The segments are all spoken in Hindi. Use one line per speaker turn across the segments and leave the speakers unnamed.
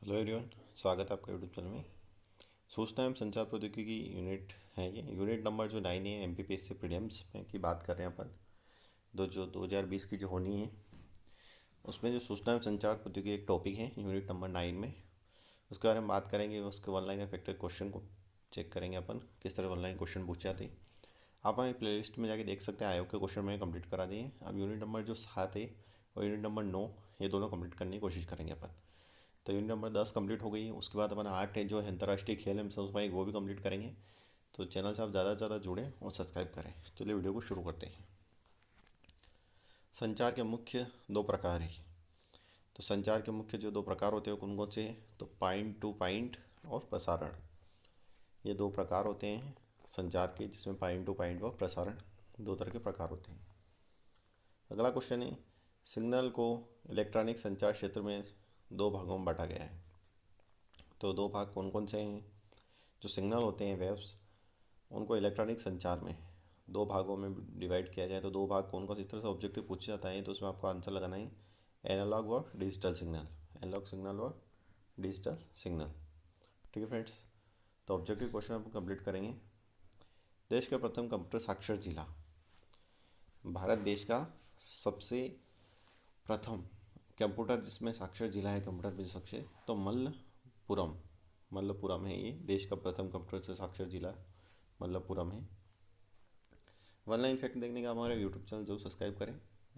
हेलो एवरीवन, स्वागत है आपका यूट्यूब चैनल में। सूचना एवं संचार प्रौद्योगिकी यूनिट है। ये यूनिट नंबर जो 9 है, एमपीपीएससी प्रीलिम्स में की बात कर रहे हैं अपन। 2020 की जो होनी है उसमें जो सूचना एवं संचार प्रौद्योगिकी एक टॉपिक है यूनिट नंबर 9 में। उसके बारे में बात करेंगे। उसके ऑनलाइन अफेक्टेड क्वेश्चन को चेक करेंगे अपन, किस तरह ऑनलाइन क्वेश्चन पूछे जाते हैं। आप हमारी प्ले लिस्ट में जाके देख सकते हैं। आयोग के क्वेश्चन मैंने कंप्लीट करा दिए हैं। अब यूनिट नंबर जो 7 है और यूनिट नंबर 9, ये दोनों कंप्लीट करने की कोशिश करेंगे अपन। तो यूनिट नंबर 10 कंप्लीट हो गई। उसके बाद अपन 8 है जो है अंतर्राष्ट्रीय खेल एवं संस्कृति, वो भी कंप्लीट करेंगे। तो चैनल से आप ज़्यादा से ज़्यादा जुड़ें और सब्सक्राइब करें। चलिए वीडियो को शुरू करते हैं। संचार के मुख्य दो प्रकार हैं। तो संचार के मुख्य जो दो प्रकार होते हैं कौन कौन से हैं? तो पॉइंट टू पॉइंट और प्रसारण, ये दो प्रकार होते हैं संचार के, जिसमें पॉइंट टू पॉइंट व प्रसारण दो तरह के प्रकार होते हैं। अगला क्वेश्चन है, सिग्नल को इलेक्ट्रॉनिक संचार क्षेत्र में दो भागों में बांटा गया है। तो दो भाग कौन कौन से हैं? जो सिग्नल होते हैं वेव्स, उनको इलेक्ट्रॉनिक संचार में दो भागों में डिवाइड किया जाए। तो दो भाग कौन कौन सी, इस तरह से ऑब्जेक्टिव पूछा जाता है तो उसमें आपको आंसर लगाना है एनालॉग व डिजिटल सिग्नल, एनालॉग सिग्नल व डिजिटल सिग्नल। ठीक है फ्रेंड्स, तो ऑब्जेक्टिव क्वेश्चन आप कंप्लीट करेंगे। देश का प्रथम कंप्यूटर साक्षर जिला, भारत देश का सबसे प्रथम कंप्यूटर जिसमें साक्षर जिला है, कंप्यूटर में साक्षर, तो मल्लपुरम, मल्लपुरम है। ये देश का प्रथम कंप्यूटर से साक्षर जिला मल्लपुरम है। ऑनलाइन फैक्ट देखने का हमारे यूट्यूब चैनल जरूर सब्सक्राइब करें।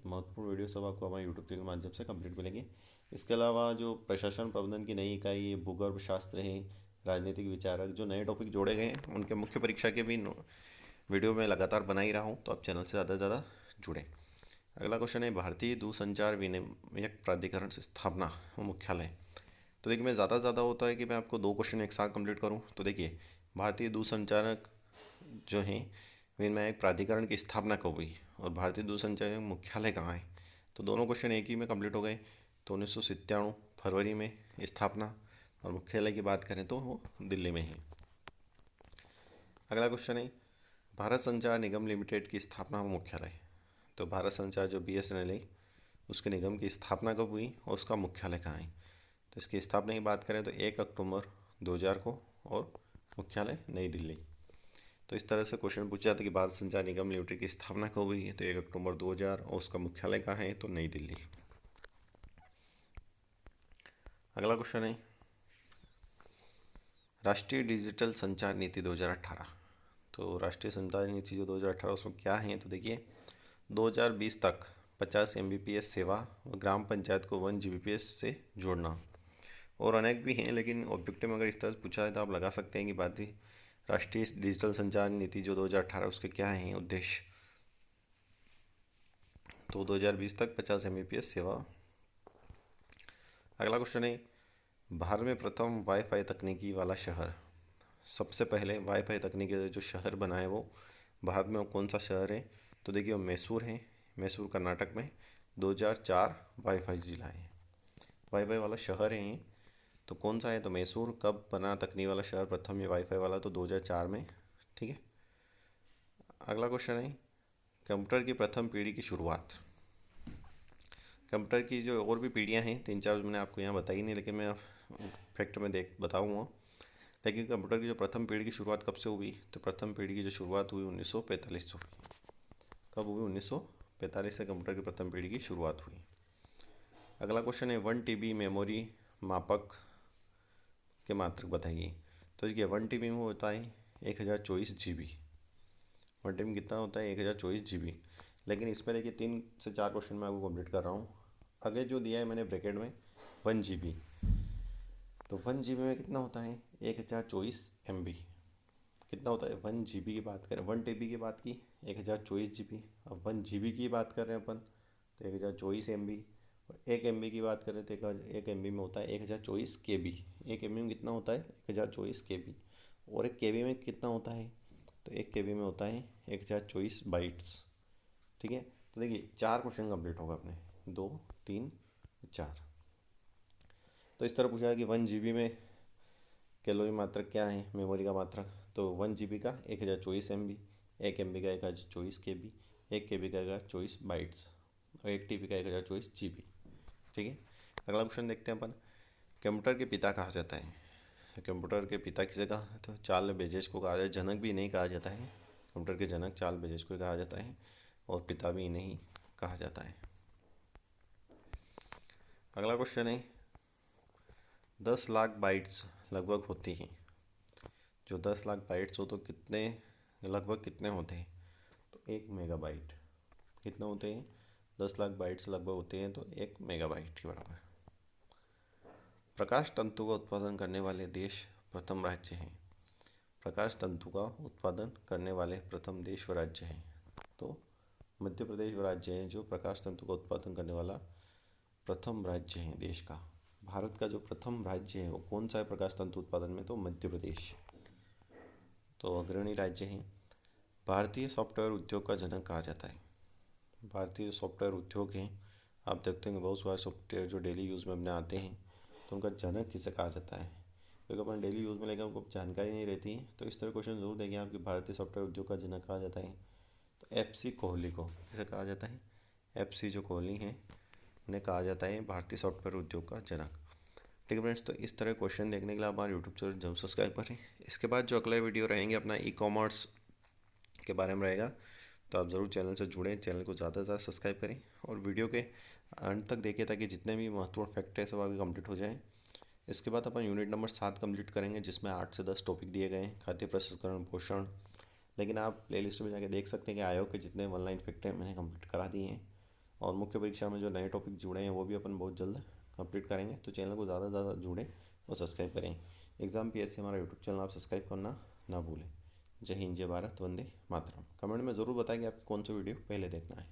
महत्वपूर्ण वीडियो सब आपको हमारे यूट्यूब चैनल के माध्यम से कंप्लीट मिलेंगे। इसके अलावा जो प्रशासन प्रबंधन की नई इकाई, भूगर्भ शास्त्र है, राजनीतिक विचारक, जो नए टॉपिक जोड़े गए हैं उनके मुख्य परीक्षा के भी वीडियो मैं लगातार बना ही रहा हूँ। तो आप चैनल से ज़्यादा से ज़्यादा जुड़ें। अगला क्वेश्चन है, भारतीय दूरसंचार विनियामक प्राधिकरण से स्थापना व मुख्यालय। तो देखिए, मैं ज़्यादा से ज़्यादा होता है कि मैं आपको दो क्वेश्चन एक साथ कंप्लीट करूं। तो देखिए, भारतीय दूरसंचारक जो हैं विनियामक प्राधिकरण की स्थापना कब हुई और भारतीय दूरसंचार मुख्यालय कहाँ है? तो दोनों क्वेश्चन एक ही में कंप्लीट हो गए। तो 1997 फरवरी में स्थापना, और मुख्यालय की बात करें तो वो दिल्ली में है। अगला क्वेश्चन है, भारत संचार निगम लिमिटेड की स्थापना व मुख्यालय। तो भारत संचार जो BSNL है उसके निगम की स्थापना कब हुई और उसका मुख्यालय कहाँ है? तो इसकी स्थापना की बात करें तो 1 अक्टूबर 2000 को, और मुख्यालय नई दिल्ली। तो इस तरह से क्वेश्चन पूछा जाता है कि भारत संचार निगम लिमिटेड की स्थापना कब हुई है? तो 1 अक्टूबर 2000, और उसका मुख्यालय कहाँ है? तो नई दिल्ली। अगला क्वेश्चन है, राष्ट्रीय डिजिटल संचार नीति 2018। तो राष्ट्रीय संचार नीति जो 2018 उसमें क्या है? तो देखिए, 2020 तक 50 Mbps सेवा व ग्राम पंचायत को 1 Gbps से जोड़ना, और अनेक भी हैं, लेकिन ऑब्जेक्टिव में अगर इस तरह से पूछा है तो आप लगा सकते हैं कि बात ही राष्ट्रीय डिजिटल संचार नीति जो 2018 उसके क्या हैं उद्देश्य। तो 2020 तक 50 Mbps सेवा। अगला क्वेश्चन है, भारत में प्रथम वाईफाई तकनीकी वाला शहर, सबसे पहले वाईफाई तकनीकी जो शहर बना है वो भारत में वो कौन सा शहर है? तो देखिए, वो मैसूर है, मैसूर कर्नाटक में। 2004 वाईफाई जिला है, वाईफाई वाला शहर है। तो कौन सा है? तो मैसूर। कब बना तकनीकी वाला शहर प्रथम ये वाईफाई वाला? तो 2004 में। ठीक है। अगला क्वेश्चन है, कंप्यूटर की प्रथम पीढ़ी की शुरुआत। कंप्यूटर की जो और भी पीढ़ियाँ हैं, तीन चार मैंने आपको यहाँ बताई नहीं, लेकिन मैं फैक्ट में बताऊँगा। लेकिन कंप्यूटर की जो प्रथम पीढ़ी की शुरुआत कब से हुई? तो प्रथम पीढ़ी की जो शुरुआत हुई 1945 से हुई। कब हुई? 1945 से कंप्यूटर की प्रथम पीढ़ी की शुरुआत हुई। अगला क्वेश्चन है, 1 TB मेमोरी मापक के मात्रक बताइए। तो देखिए, 1 TB में होता है 1024 GB। 1 TB में कितना होता है? 1024 GB। लेकिन इसमें देखिए 3 से 4 क्वेश्चन मैं आपको कंप्लीट कर रहा हूँ। आगे जो दिया है मैंने ब्रैकेट में 1 GB, तो 1 GB में कितना होता है? 1024 MB। कितना होता है? 1 GB की बात करें, 1 TB की बात की 1024 GB। अब 1 GB की बात कर रहे हैं अपन तो 1024 MB। और 1 MB की बात करें तो 1 MB में होता है 1024 KB। 1 MB में कितना होता है? 1024 KB। और 1 KB में कितना होता है? तो 1 KB में होता है 1024 बाइट्स। ठीक है। तो देखिए, 4 क्वेश्चन कंप्लीट होगा अपने, 2, 3, 4। तो इस तरह पूछा है कि 1 GB में कैलोरी मात्रक क्या है, मेमोरी का मात्रक। तो 1 GB का 1024 MB, 1 MB का 1024 KB, 1 KB का 1024 बाइट्स, और 1 TB का 1024 GB। ठीक है। अगला क्वेश्चन देखते हैं अपन, कंप्यूटर के पिता कहा जाता है? कंप्यूटर के पिता किसे कहा? तो चार्ल्स बेबेज को कहा जाता है। जनक भी नहीं कहा जाता है, कंप्यूटर के जनक चार्ल्स बेबेज को कहा जाता है, और पिता भी नहीं कहा जाता है। अगला क्वेश्चन है, 10 लाख बाइट्स लगभग होती हैं। जो 10 लाख बाइट्स हो तो कितने, लगभग कितने होते हैं? तो 1 मेगाबाइट। कितने होते हैं? 10 लाख बाइट्स लगभग होते हैं तो 1 मेगाबाइट के बराबर। प्रकाश तंतु का उत्पादन करने वाले देश प्रथम राज्य हैं। प्रकाश तंतु का उत्पादन करने वाले प्रथम देश व राज्य हैं। तो मध्य प्रदेश वो राज्य है जो प्रकाश तंतु का उत्पादन करने वाला प्रथम राज्य है देश का। भारत का जो प्रथम राज्य है वो कौन सा है प्रकाश तंतु उत्पादन में? तो मध्य प्रदेश। तो अग्रणी राज्य है। भारतीय सॉफ्टवेयर उद्योग का जनक कहा जाता है। भारतीय सॉफ्टवेयर उद्योग हैं, आप देखते हैं बहुत सारे सॉफ्टवेयर जो डेली यूज़ में अपने आते हैं, तो उनका जनक किसे कहा जाता है? क्योंकि अपन डेली यूज़ में लेकर उनको जानकारी नहीं रहती है, तो इस तरह क्वेश्चन जरूर देंगे आपके भारतीय सॉफ्टवेयर उद्योग का जनक कहा जाता है। तो FC कोहली को किसे कहा जाता है? FC जो कोहली हैं उन्हें कहा जाता है भारतीय सॉफ्टवेयर उद्योग का जनक। ठीक है फ्रेंड्स, तो इस तरह क्वेश्चन देखने के लिए हमारे यूट्यूब चैनल जरूर सब्सक्राइब करें। इसके बाद जो अगला वीडियो रहेंगे अपना ई-कॉमर्स के बारे में रहेगा, तो आप ज़रूर चैनल से जुड़ें, चैनल को ज़्यादा से ज़्यादा सब्सक्राइब करें और वीडियो के अंत तक देखिए ताकि जितने भी महत्वपूर्ण फैक्ट है सब आगे कंप्लीट हो जाए। इसके बाद अपन यूनिट नंबर 7 कंप्लीट करेंगे जिसमें 8 से 10 टॉपिक दिए गए हैं, खाद्य प्रसंस्करण, पोषण। लेकिन आप प्लेलिस्ट में जाके देख सकते हैं कि आयोग के जितने ऑनलाइन फैक्ट हैं मैंने कंप्लीट करा दिए हैं, और मुख्य परीक्षा में जो नए टॉपिक जुड़े हैं वो भी अपन बहुत जल्द कंप्लीट करेंगे। तो चैनल को ज़्यादा से ज़्यादा जुड़ें और सब्सक्राइब करें। एग्ज़ाम PSC हमारा यूट्यूब चैनल आप सब्सक्राइब करना ना भूलें। जय हिंद, जय भारत, वंदे मातरम। कमेंट में ज़रूर बताएं कि आपको कौन सा वीडियो पहले देखना है।